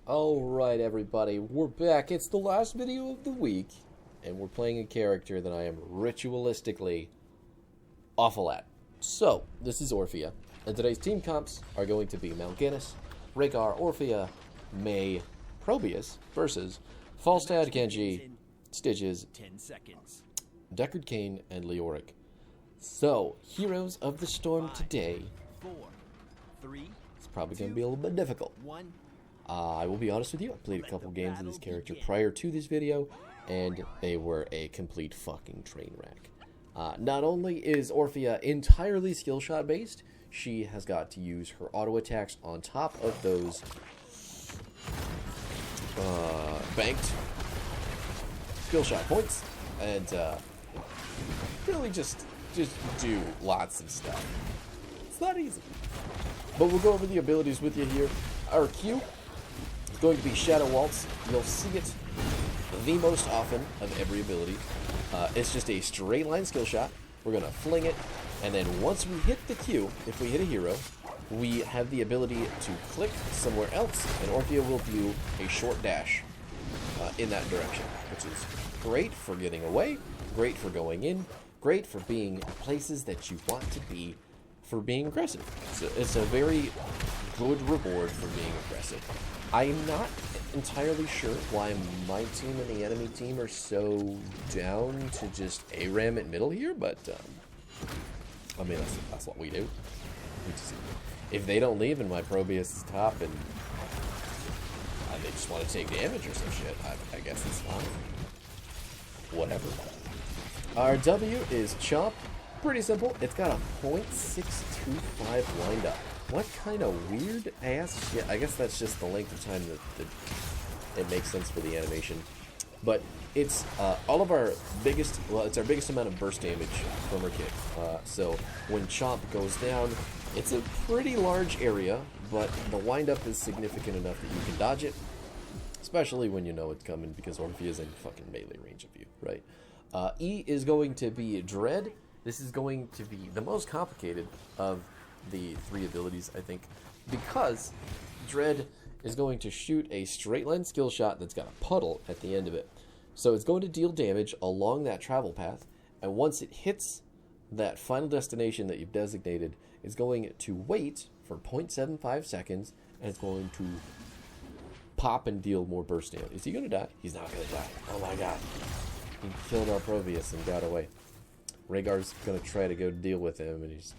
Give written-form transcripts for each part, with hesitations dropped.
Alright everybody, we're back. It's the last video of the week, and we're playing a character that I am ritualistically awful at. So, this is Orphea, and today's team comps are going to be Mal'Ganis, Rhaegar, Orphea, May, Probius versus Falstad, Genji, Stitches, 10 seconds. Deckard Cain, and Leoric. So, Heroes of the Storm today. 4, 3, It's probably going to be a little bit difficult. 1. I will be honest with you, I played a couple games of this character prior to this video, and they were a complete fucking train wreck. Not only is Orphea entirely skill shot based, she has got to use her auto attacks on top of those banked skill shot points, and really just do lots of stuff. It's not easy. But we'll go over the abilities with you here. Our Q is going to be Shadow Waltz. You'll see it the most often of every ability. It's just a straight line skill shot. We're going to fling it, and then once we hit the Q, if we hit a hero, we have the ability to click somewhere else, and Orphea will do a short dash in that direction, which is great for getting away, great for going in, great for being places that you want to be, for being aggressive. It's a very good reward for being aggressive. I'm not entirely sure why my team and the enemy team are so down to just ARAM at middle here, but I mean, that's what we do. If they don't leave and my Probius is top and they just want to take damage or some shit, I guess it's fine. Whatever. Our W is Chomp. Pretty simple. It's got a .625 wind up. What kind of weird ass shit? I guess that's just the length of time that it makes sense for the animation. But it's all of our biggest, well, it's our biggest amount of burst damage from her kick. So when Chomp goes down, it's a pretty large area, but the wind up is significant enough that you can dodge it, especially when you know it's coming, because Orphea is in fucking melee range of you, right? E is going to be Dread. This is going to be the most complicated of the three abilities, I think, because Dread is going to shoot a straight line skill shot that's got a puddle at the end of it. So it's going to deal damage along that travel path, and once it hits that final destination that you've designated, it's going to wait for 0.75 seconds, and it's going to pop and deal more burst damage. Is he going to die? He's not going to die. Oh my god. He killed our Probius and got away. Rhaegar's gonna try to go deal with him, and he's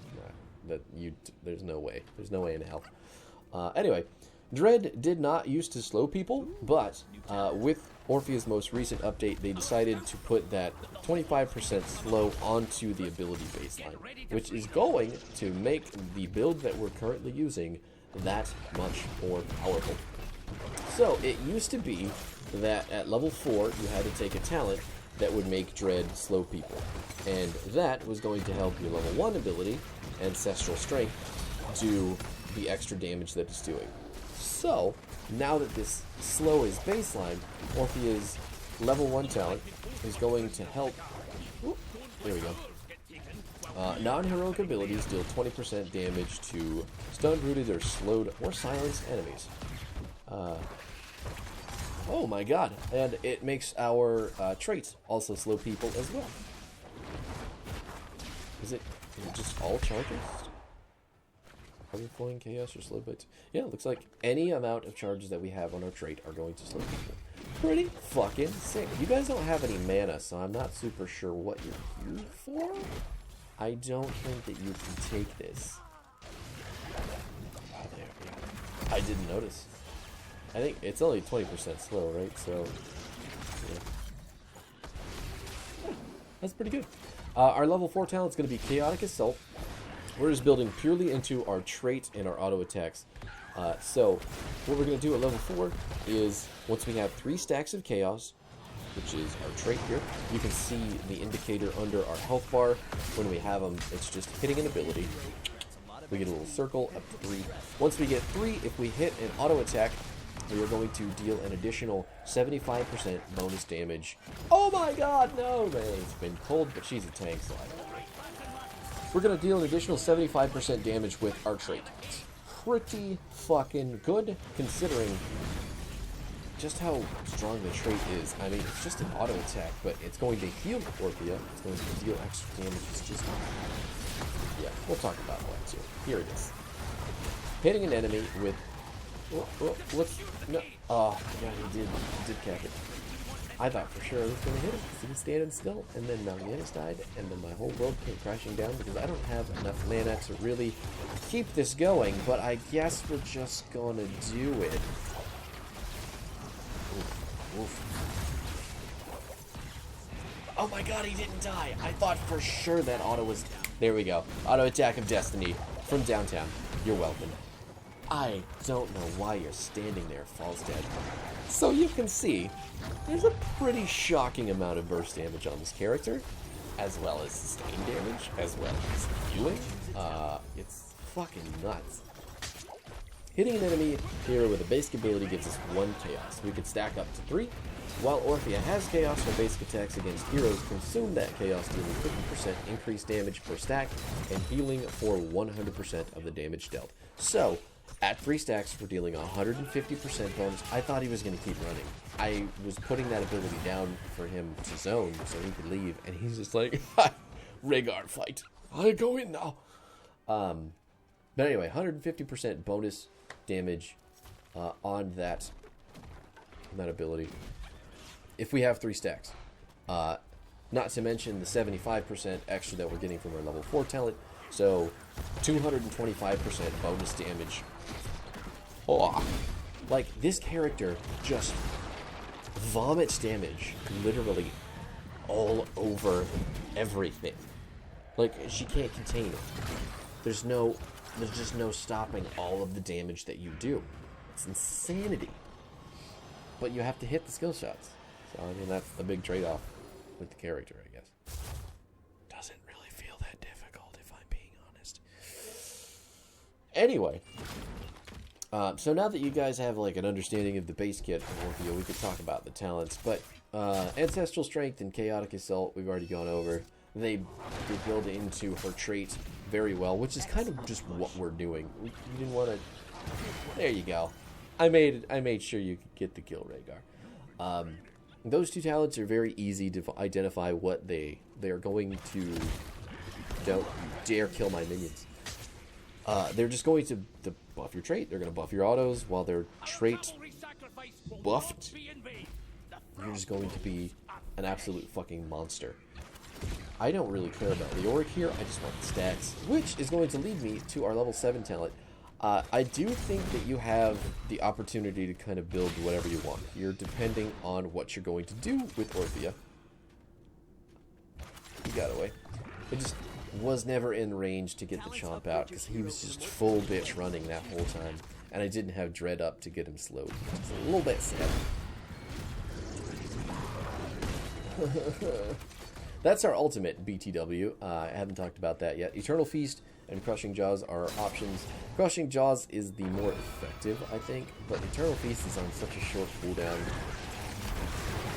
there's no way. There's no way in hell. Anyway, Dread did not used to slow people, but with Orphea's most recent update, they decided to put that 25% slow onto the ability baseline, which is going to make the build that we're currently using that much more powerful. So it used to be that at level 4 you had to take a talent that would make Dread slow people, and that was going to help your level 1 ability, Ancestral Strength, do the extra damage that it's doing. So, now that this slow is baseline, Orphea's level 1 talent is going to help. Whoop, there we go. Non-heroic abilities deal 20% damage to stunned, rooted, or slowed, or silenced enemies. Oh my god, and it makes our traits also slow people as well. Is it just all charges? Overflowing chaos or slow bits? Yeah, it looks like any amount of charges that we have on our trait are going to slow people. Pretty fucking sick. You guys don't have any mana, so I'm not super sure what you're here for. I don't think that you can take this. Oh, there we go. I didn't notice. I think it's only 20% slow, right? So, yeah. That's pretty good. Our level 4 talent is going to be Chaotic Assault. We're just building purely into our trait and our auto attacks. So, what we're going to do at level 4 is, once we have 3 stacks of Chaos, which is our trait here, you can see the indicator under our health bar. When we have them, it's just hitting an ability. We get a little circle up to 3. Once we get 3, if we hit an auto attack, we are going to deal an additional 75% bonus damage. Oh my god, no, man. It's been cold, but she's a tank, so we're going to deal an additional 75% damage with our trait. It's pretty fucking good, considering just how strong the trait is. I mean, it's just an auto attack, but it's going to heal Orphea. It's going to deal extra damage. It's just... Yeah, we'll talk about that too. Here it is. Hitting an enemy with... what's... No. Oh, yeah, he did cap it. I thought for sure I was going to hit him because he was standing still, and then Mal'Ganis died, and then my whole world came crashing down because I don't have enough mana to really keep this going, but I guess we're just going to do it. Oof, oof. Oh my god, he didn't die. I thought for sure that auto was... There we go. Auto attack of destiny from downtown. You're welcome. I don't know why you're standing there, falls dead. So you can see, there's a pretty shocking amount of burst damage on this character, as well as sustained damage, as well as healing. It's fucking nuts. Hitting an enemy here with a basic ability gives us 1 chaos. We could stack up to 3. While Orphea has chaos, her basic attacks against heroes consume that chaos, dealing 50% increased damage per stack and healing for 100% of the damage dealt. So, at 3 stacks, we're dealing 150% bonus. I thought he was going to keep running. I was putting that ability down for him to zone so he could leave, and he's just like, Rhaegar fight. I go in now. But anyway, 150% bonus damage on that ability if we have 3 stacks. Not to mention the 75% extra that we're getting from our level 4 talent. So 225% bonus damage. Oh, like this character just vomits damage literally all over everything. Like she can't contain it. There's just no stopping all of the damage that you do. It's insanity. But you have to hit the skill shots. So I mean that's the big trade-off with the character, I guess. Doesn't really feel that difficult if I'm being honest. Anyway, so now that you guys have like an understanding of the base kit of Orphea, we could talk about the talents. But Ancestral Strength and Chaotic Assault we've already gone over. They build into her trait very well, which is kind of just what we're doing. You didn't want to... There you go. I made sure you could get the kill, Rhaegar. Those 2 talents are very easy to identify what they are going to... Don't dare kill my minions. They're just going to buff your trait. They're going to buff your autos. While their trait buffed, you're just going to be an absolute fucking monster. I don't really care about the Auric here. I just want the stats, which is going to lead me to our level 7 talent. I do think that you have the opportunity to kind of build whatever you want here, depending on what you're going to do with Orphea. He got away. It just was never in range to get the chomp out, because he was just full bitch running that whole time, and I didn't have Dread up to get him slowed. It's a little bit sad. That's our ultimate BTW. I haven't talked about that yet. Eternal Feast and Crushing Jaws are options. Crushing Jaws is the more effective, I think, but Eternal Feast is on such a short cooldown.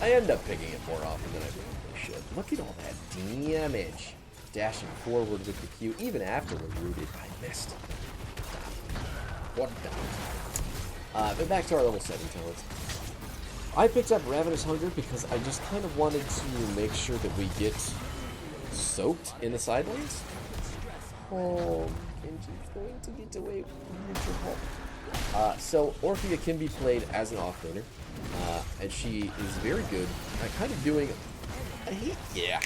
I end up picking it more often than I probably should. Look at all that damage. Dashing forward with the Q, even after we're rooted. I missed. What the? But back to our level 7 talents. I picked up Ravenous Hunger because I just kind of wanted to make sure that we get soaked in the side lanes. Oh, Genji's going to get away with your help. So Orphea can be played as an offlaner, and she is very good at kind of doing... Yeah.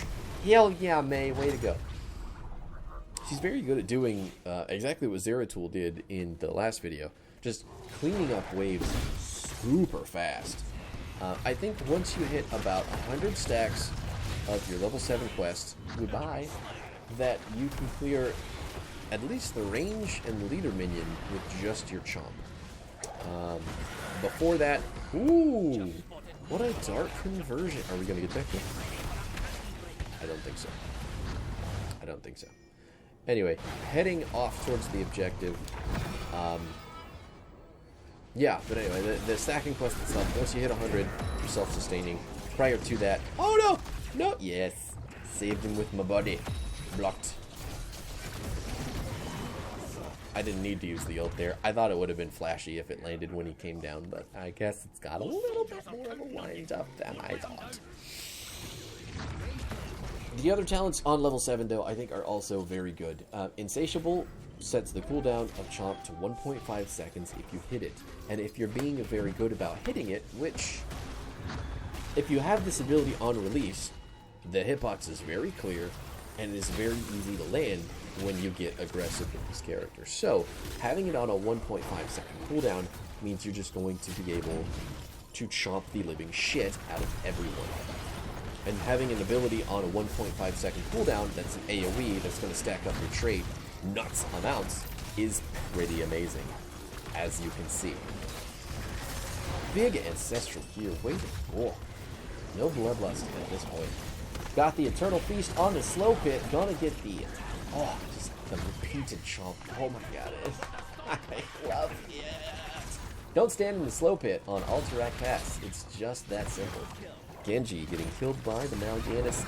Hell yeah, May. Way to go. She's very good at doing exactly what Zeratul did in the last video. Just cleaning up waves super fast. I think once you hit about 100 stacks of your level 7 quest, goodbye, that you can clear at least the range and the leader minion with just your chomp. Before that, ooh, what a dark conversion. Are we going to get there? I don't think so. I don't think so. Anyway, heading off towards the objective. Yeah, but anyway, the stacking quest itself, once you hit 100, you're self-sustaining. Prior to that, oh no! No! Yes! Saved him with my body. Blocked. I didn't need to use the ult there. I thought it would have been flashy if it landed when he came down, but I guess it's got a little bit more of a wind up than I thought. The other talents on level 7, though, I think are also very good. Insatiable sets the cooldown of Chomp to 1.5 seconds if you hit it. And if you're being very good about hitting it, which, if you have this ability on release, the hitbox is very clear, and it is very easy to land when you get aggressive with this character. So, having it on a 1.5 second cooldown means you're just going to be able to chomp the living shit out of everyone. And having an ability on a 1.5 second cooldown that's an AoE that's going to stack up your trait nuts amounts is pretty amazing, as you can see. Big Ancestral here, waiting for. No Bloodlust at this point. Got the Eternal Feast on the Slow Pit, gonna get the, just the repeated chomp. Oh my god, I love it. Don't stand in the Slow Pit on Alterac Pass, it's just that simple. Genji getting killed by the Mal'Ganis.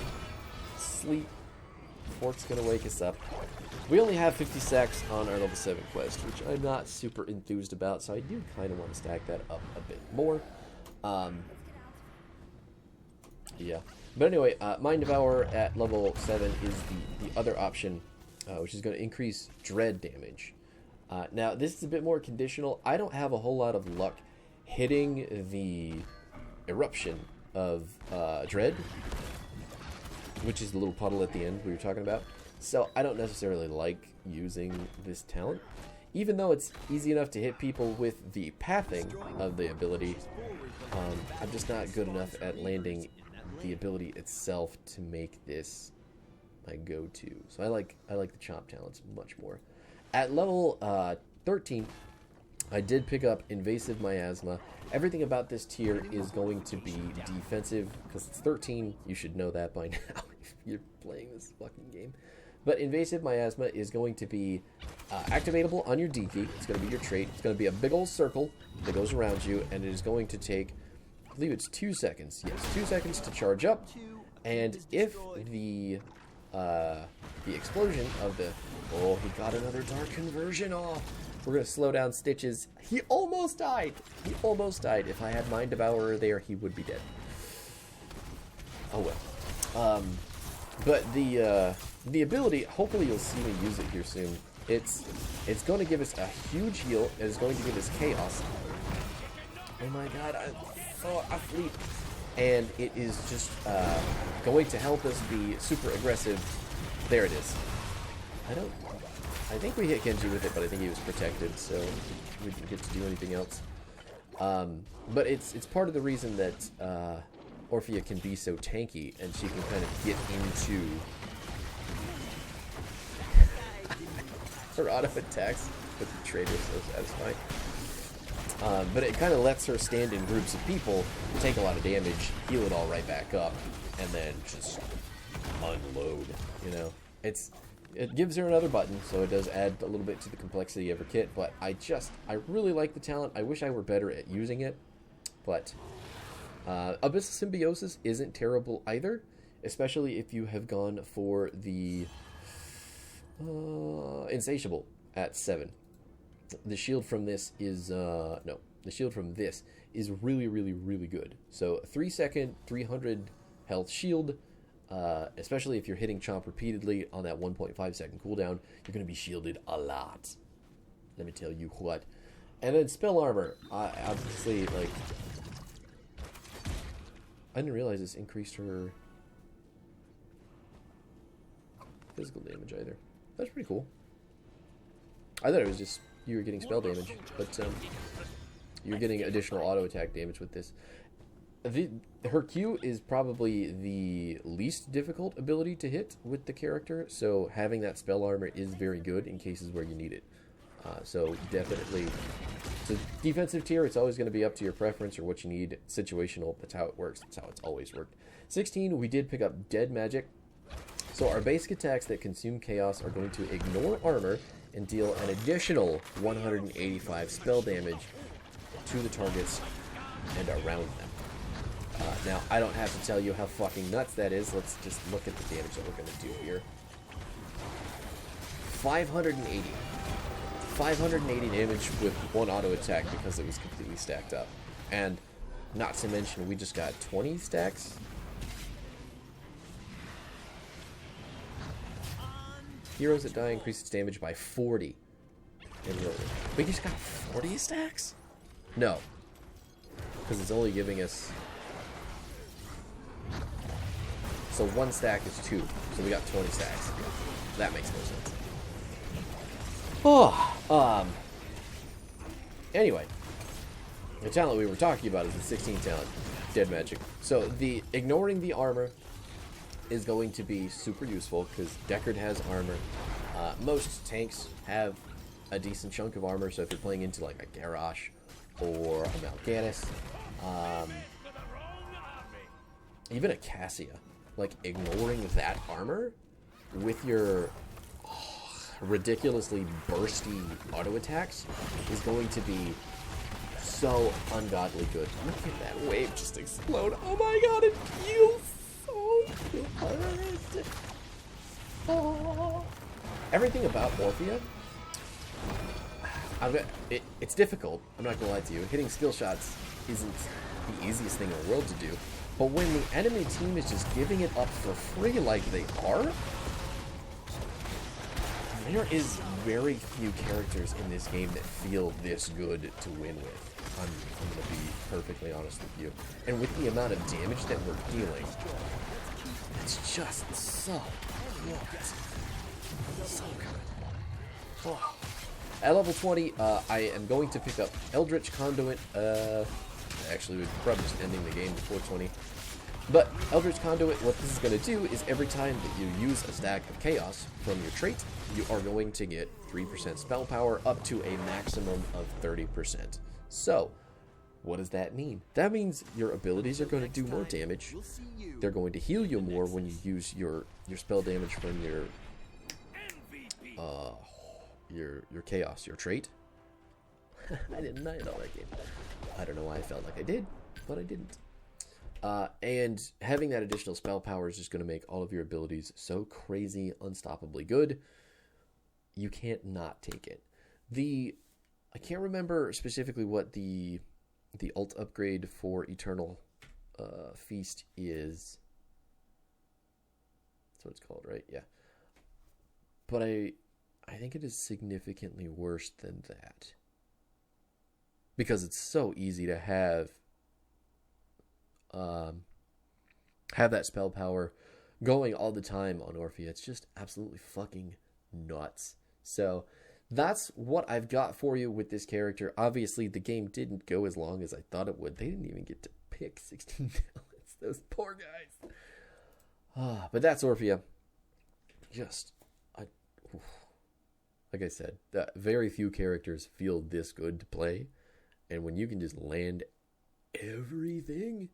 Sleep. Fork's gonna wake us up. We only have 50 sacks on our level 7 quest, which I'm not super enthused about, so I do kind of want to stack that up a bit more. Yeah. But anyway, Mind Devour at level 7 is the other option, which is going to increase dread damage. Now, this is a bit more conditional. I don't have a whole lot of luck hitting the eruption of dread, which is the little puddle at the end we were talking about. So I don't necessarily like using this talent. Even though it's easy enough to hit people with the pathing of the ability, I'm just not good enough at landing the ability itself to make this my go-to. So I like the chomp talents much more. At level 13, I did pick up Invasive Miasma. Everything about this tier is going to be defensive, because it's 13. You should know that by now if you're playing this fucking game. But Invasive Miasma is going to be activatable on your D key. It's going to be your trait. It's going to be a big old circle that goes around you, and it is going to take, I believe it's 2 seconds. Yes, 2 seconds to charge up. And if the explosion of the... Oh, he got another Dark Conversion off. We're going to slow down Stitches. He almost died. He almost died. If I had Mind Devourer there, he would be dead. Oh well. But the ability, hopefully you'll see me use it here soon. It's going to give us a huge heal. It is going to give us chaos. Oh my god, I'm so asleep. And it is just going to help us be super aggressive. There it is. I think we hit Genji with it, but I think he was protected, so we didn't get to do anything else. But it's part of the reason that Orphea can be so tanky, and she can kind of get into her auto attacks with the trade is so satisfying. But it kind of lets her stand in groups of people, take a lot of damage, heal it all right back up, and then just unload, you know? It gives her another button, so it does add a little bit to the complexity of her kit, but I really like the talent. I wish I were better at using it, but Abyssal Symbiosis isn't terrible either, especially if you have gone for the Insatiable at 7. The shield from this is, the shield from this is really, really, really good. So 3 second, 300 health shield, especially if you're hitting Chomp repeatedly on that 1.5 second cooldown, you're going to be shielded a lot. Let me tell you what. And then Spell Armor, obviously, like, I didn't realize this increased her physical damage either. That's pretty cool. I thought it was just you were getting spell damage, but you're getting additional auto attack damage with this. Her Q is probably the least difficult ability to hit with the character, so having that spell armor is very good in cases where you need it. So definitely, it's a defensive tier. It's always going to be up to your preference or what you need. Situational, that's how it works. That's how it's always worked. 16, we did pick up Dead Magic. So our basic attacks that consume chaos are going to ignore armor and deal an additional 185 spell damage to the targets and around them. Now, I don't have to tell you how fucking nuts that is. Let's just look at the damage that we're going to do here. 580. 580 damage with one auto attack because it was completely stacked up. And not to mention, we just got 20 stacks. Heroes that die increase its damage by 40. We just got 40 stacks? No. Because it's only giving us... So 1 stack is 2. So we got 20 stacks. That makes no sense. Oh, anyway. The talent we were talking about is the 16 talent, Dead Magic. So the ignoring the armor is going to be super useful because Deckard has armor. Most tanks have a decent chunk of armor, so if you're playing into like a Garrosh or a Mal'Ganis, even a Cassia, like ignoring that armor with your ridiculously bursty auto attacks is going to be so ungodly good. Look at that wave just explode. Oh my god, it feels so good. Oh. Everything about Orphea, it's difficult. I'm not gonna lie to you. Hitting skill shots isn't the easiest thing in the world to do. But when the enemy team is just giving it up for free like they are, there is very few characters in this game that feel this good to win with. I'm going to be perfectly honest with you. And with the amount of damage that we're dealing, it's just so good. So good. Oh. At level 20, I am going to pick up Eldritch Conduit. Actually, we're probably just ending the game before 20. But Eldritch Conduit, what this is going to do is every time that you use a stack of Chaos from your trait, you are going to get 3% spell power up to a maximum of 30%. So, what does that mean? That means your abilities are going to do more damage. They're going to heal you more when you use your spell damage from your Chaos, your trait. I didn't know that game. I don't know why I felt like I did, but I didn't. And having that additional spell power is just going to make all of your abilities so crazy, unstoppably good. You can't not take it. I can't remember specifically what the ult upgrade for Eternal Feast is. That's what it's called, right? Yeah. But I think it is significantly worse than that. Because it's so easy to have that spell power going all the time on Orphea. It's just absolutely fucking nuts. So that's what I've got for you with this character. Obviously, the game didn't go as long as I thought it would. They didn't even get to pick 16 talents. Those poor guys. But that's Orphea. Like I said, very few characters feel this good to play. And when you can just land everything,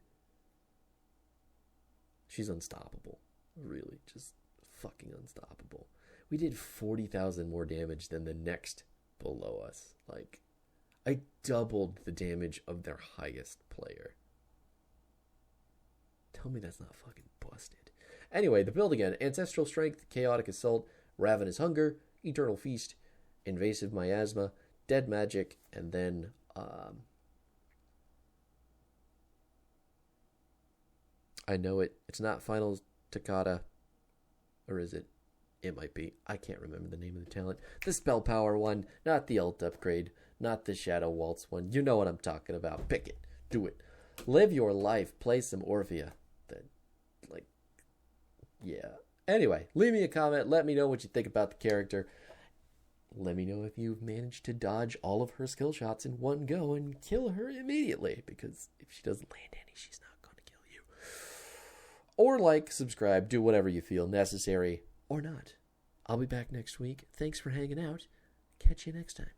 she's unstoppable. Really, just fucking unstoppable. We did 40,000 more damage than the next below us. Like, I doubled the damage of their highest player. Tell me that's not fucking busted. Anyway, the build again. Ancestral Strength, Chaotic Assault, Ravenous Hunger, Eternal Feast, Invasive Miasma, Dead Magic, and then I know it's not Final Toccata, or is it? It might be. I can't remember the name of the talent. The Spell Power one, not the ult upgrade, not the Shadow Waltz one. You know what I'm talking about. Pick it. Do it. Live your life. Play some Orphea. Yeah. Anyway, leave me a comment. Let me know what you think about the character. Let me know if you've managed to dodge all of her skill shots in one go and kill her immediately. Because if she doesn't land any, she's not going to kill you. Or like, subscribe, do whatever you feel necessary or not. I'll be back next week. Thanks for hanging out. Catch you next time.